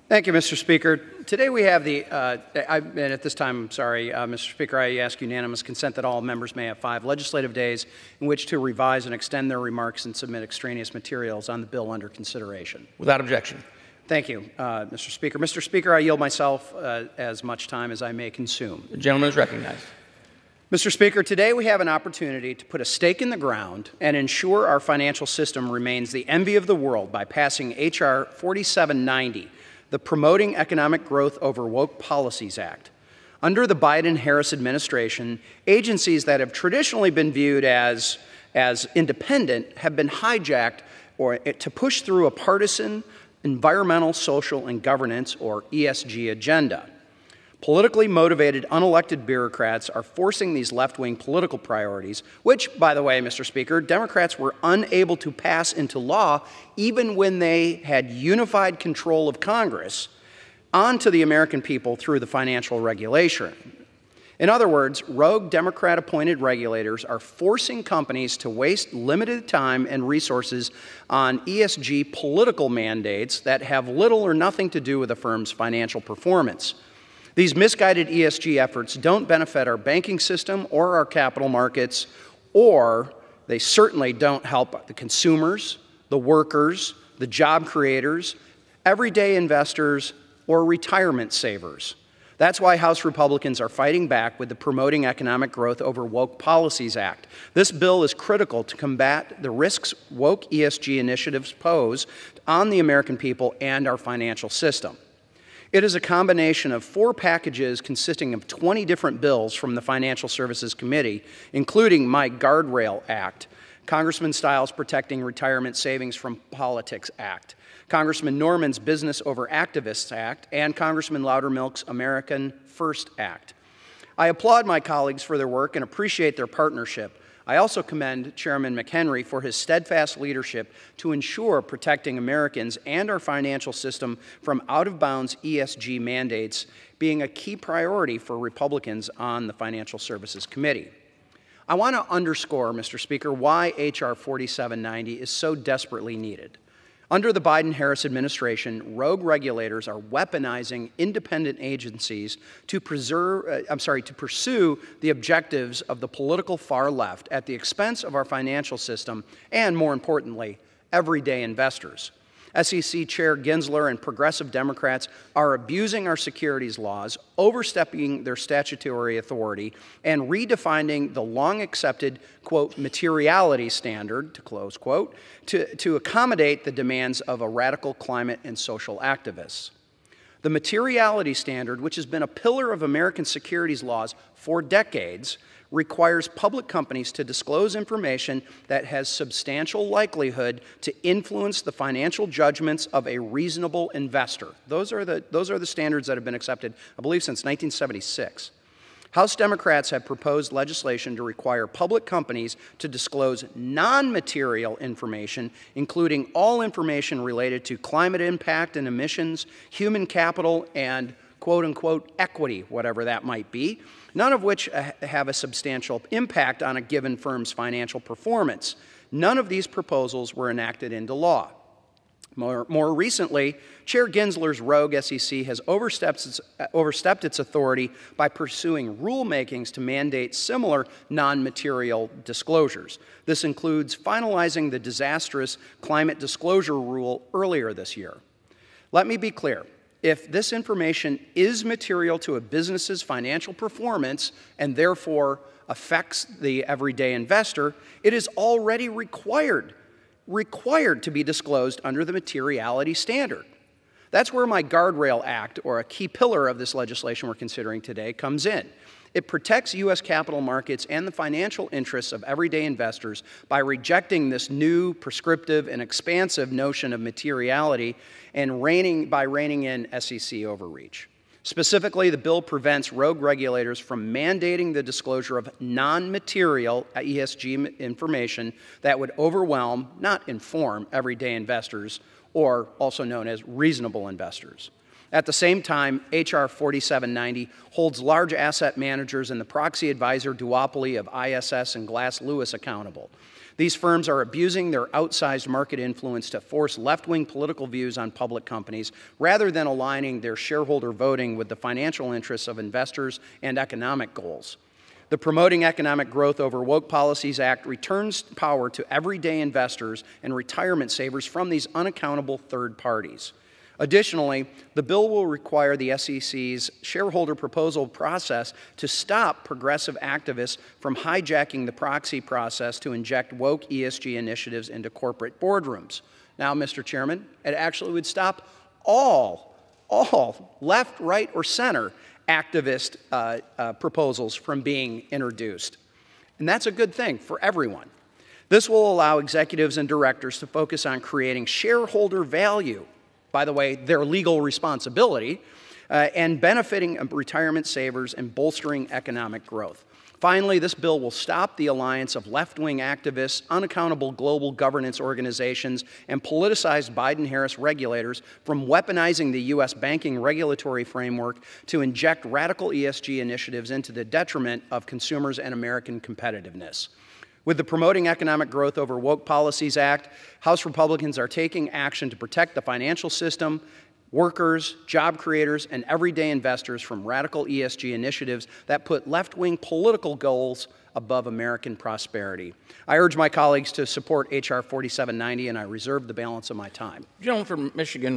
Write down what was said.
Thank you, Mr. Speaker. Today we have the, and at this time, I'm sorry, Mr. Speaker, I ask unanimous consent that all members may have 5 legislative days in which to revise and extend their remarks and submit extraneous materials on the bill under consideration. Without objection. Thank you, Mr. Speaker. Mr. Speaker, I yield myself as much time as I may consume. The gentleman is recognized. Mr. Speaker, today we have an opportunity to put a stake in the ground and ensure our financial system remains the envy of the world by passing H.R. 4790, the Promoting Economic Growth Over Woke Policies Act. Under the Biden-Harris administration, agencies that have traditionally been viewed as independent have been hijacked to push through a partisan environmental, social, and governance, or ESG, agenda. Politically motivated, unelected bureaucrats are forcing these left-wing political priorities, which, by the way, Mr. Speaker, Democrats were unable to pass into law even when they had unified control of Congress, onto the American people through the financial regulation. In other words, rogue Democrat-appointed regulators are forcing companies to waste limited time and resources on ESG political mandates that have little or nothing to do with a firm's financial performance. These misguided ESG efforts don't benefit our banking system or our capital markets, or they certainly don't help the consumers, the workers, the job creators, everyday investors, or retirement savers. That's why House Republicans are fighting back with the Promoting Economic Growth Over Woke Policies Act. This bill is critical to combat the risks woke ESG initiatives pose on the American people and our financial system. It is a combination of 4 packages consisting of 20 different bills from the Financial Services Committee, including my Guardrail Act, Congressman Stiles' Protecting Retirement Savings from Politics Act, Congressman Norman's Business Over Activists Act, and Congressman Loudermilk's American First Act. I applaud my colleagues for their work and appreciate their partnership. I also commend Chairman McHenry for his steadfast leadership to ensure protecting Americans and our financial system from out-of-bounds ESG mandates being a key priority for Republicans on the Financial Services Committee. I want to underscore, Mr. Speaker, why H.R. 4790 is so desperately needed. Under the Biden-Harris administration, rogue regulators are weaponizing independent agencies to pursue the objectives of the political far left at the expense of our financial system and, more importantly, everyday investors. SEC Chair Gensler and progressive Democrats are abusing our securities laws, overstepping their statutory authority, and redefining the long-accepted, quote, materiality standard, to close quote, to accommodate the demands of a radical climate and social activists. The materiality standard, which has been a pillar of American securities laws for decades, requires public companies to disclose information that has substantial likelihood to influence the financial judgments of a reasonable investor. Those are the standards that have been accepted, I believe, since 1976. House Democrats have proposed legislation to require public companies to disclose non-material information, including all information related to climate impact and emissions, human capital, and quote-unquote equity, whatever that might be, none of which have a substantial impact on a given firm's financial performance. None of these proposals were enacted into law. More recently, Chair Gensler's rogue SEC has overstepped its authority by pursuing rulemakings to mandate similar non-material disclosures. This includes finalizing the disastrous climate disclosure rule earlier this year. Let me be clear. If this information is material to a business's financial performance and therefore affects the everyday investor, it is already required to be disclosed under the materiality standard. That's where my Guardrail Act, or a key pillar of this legislation we're considering today, comes in. It protects U.S. capital markets and the financial interests of everyday investors by rejecting this new, prescriptive, and expansive notion of materiality and by reining in SEC overreach. Specifically, the bill prevents rogue regulators from mandating the disclosure of non-material ESG information that would overwhelm, not inform, everyday investors, or also known as reasonable investors. At the same time, H.R. 4790 holds large asset managers and the proxy advisor duopoly of ISS and Glass Lewis accountable. These firms are abusing their outsized market influence to force left-wing political views on public companies rather than aligning their shareholder voting with the financial interests of investors and economic goals. The Promoting Economic Growth Over Woke Policies Act returns power to everyday investors and retirement savers from these unaccountable third parties. Additionally, the bill will require the SEC's shareholder proposal process to stop progressive activists from hijacking the proxy process to inject woke ESG initiatives into corporate boardrooms. Now, Mr. Chairman, it actually would stop all left, right, or center activist proposals from being introduced. And that's a good thing for everyone. This will allow executives and directors to focus on creating shareholder value, by the way, their legal responsibility, and benefiting retirement savers and bolstering economic growth. Finally, this bill will stop the alliance of left-wing activists, unaccountable global governance organizations, and politicized Biden-Harris regulators from weaponizing the U.S. banking regulatory framework to inject radical ESG initiatives into the detriment of consumers and American competitiveness. With the Promoting Economic Growth Over Woke Policies Act, House Republicans are taking action to protect the financial system, workers, job creators, and everyday investors from radical ESG initiatives that put left-wing political goals above American prosperity. I urge my colleagues to support H.R. 4790, and I reserve the balance of my time. Gentleman from Michigan.